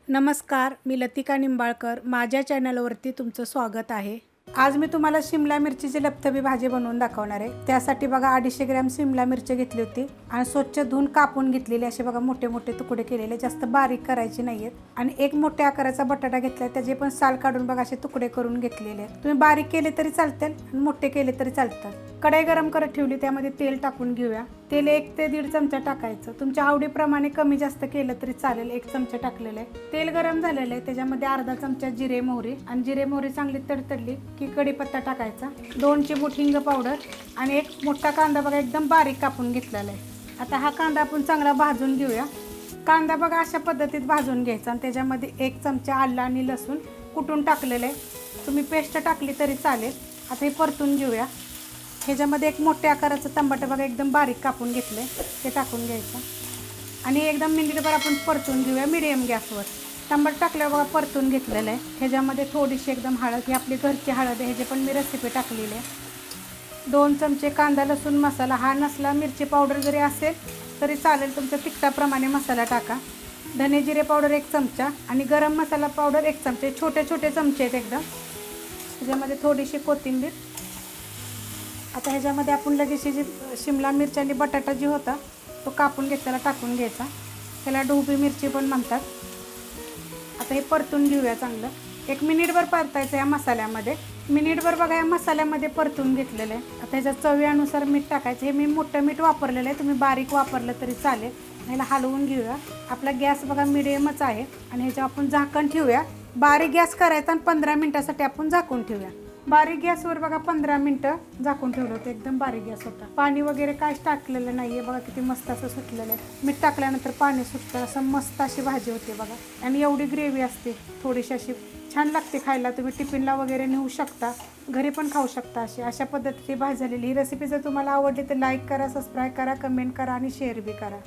नमस्कार, मी लतिका निंबाळकर. माझ्या चॅनलवरती तुमचं स्वागत आहे. आज मी तुम्हाला शिमला मिरचीची लपथबी भाजी बनवून दाखवणार आहे. त्यासाठी बघा 250 ग्रॅम शिमला मिरची घेतली होती आणि स्वच्छ धुवून कापून घेतलेली. असे बघा मोठे मोठे तुकडे केलेले, जास्त बारीक करायचे नाहीयेत. आणि एक मोठ्या आकाराचा बटाटा घेतला, त्याचे पण साल काढून बघा असे तुकडे करून घेतलेले आहेत. तुम्ही बारीक केले तरी चालतील आणि मोठे केले तरी चालतात. कढई गरम करत ठेवली, त्यामध्ये तेल टाकून घेऊया. तेल 1 ते 1.5 चमचा टाकायचं. तुमच्या आवडीप्रमाणे कमी जास्त केलं तरी चालेल. 1 चमचा टाकलेलं आहे. तेल गरम झालेलं आहे, त्याच्यामध्ये अर्धा चमचा जिरे मोहरी आणि जिरे मोहरी चांगली तडतडली की कढीपत्ता टाकायचा. 2 चिमूट हिंग पावडर आणि 1 मोठा कांदा बघा एकदम बारीक कापून घेतलेला आहे. आता हा कांदा आपण चांगला भाजून घेऊया. कांदा बघा अशा पद्धतीत भाजून घ्यायचा आणि त्याच्यामध्ये 1 चमचा आलं आणि लसूण कुटून टाकलेलं आहे. तुम्ही पेस्ट टाकली तरी चालेल. आता हे परतून घेऊया. ह्याच्यामध्ये 1 मोठ्या आकाराचं टमाटर बघा एकदम बारीक कापून घेतलंय, ते टाकून घ्यायचं आणि एकदम मिनिटभर आपण परतून घेऊया मीडियम गॅसवर. टमाटर टाकल्यावर बघा परतून घेतलेलं आहे. ह्याच्यामध्ये थोडीशी एकदम हळद, ही आपली घरची हळद आहे, ह्याची पण मी रेसिपी टाकलेली आहे. 2 चमचे कांदा लसूण मसाला. हा नसला मिरची पावडर जरी असेल तरी चालेल, तुमच्या तिखटाप्रमाणे मसाला टाका. धने जिरे पावडर 1 चमचा आणि गरम मसाला पावडर 1 चमचे. छोटे छोटे चमचे आहेत एकदम. ह्याच्यामध्ये थोडीशी कोथिंबीर. आता ह्याच्यामध्ये आपण लगेच जी शिमला मिरची आणि बटाटा जी होता तो कापून घेतलेला टाकून घ्यायचा. त्याला ढोबळी मिरची पण म्हणतात. आता हे परतून घेऊया चांगलं. 1 मिनिटभर परतायचं या मसाल्यामध्ये. मिनिटभर बघा या मसाल्यामध्ये परतून घेतलेलं आहे. आता ह्याच्या चवीनुसार मीठ टाकायचं. हे मी मोठं मीठ वापरलेलं आहे, तुम्ही बारीक वापरलं तरी चालेल. ह्याला हलवून घेऊया. आपला गॅस बघा मिडियमच आहे आणि ह्याच्यावर आपण झाकण ठेवूया. बारीक गॅस करायचा आणि 15 मिनिटासाठी आपण झाकून ठेवूया. बारीक गॅसवर बघा 15 मिनिटं झाकून ठेवलं होतं. एकदम बारीक गॅस होता. पाणी वगैरे काहीच टाकलेलं नाही आहे बघा, किती मस्त असं सुटलेलं आहे. मीठ टाकल्यानंतर पाणी सुटतं, असं मस्त अशी भाजी होते बघा. आणि एवढी ग्रेव्ही असते, थोडीशी अशी छान लागते खायला. तुम्ही टिफिनला वगैरे नेऊ शकता, घरी पण खाऊ शकता. अशा पद्धतीची भाजी झालेली. ही रेसिपी जर तुम्हाला आवडली तर लाईक करा, सबस्क्राईब करा, कमेंट करा आणि शेअर बी करा.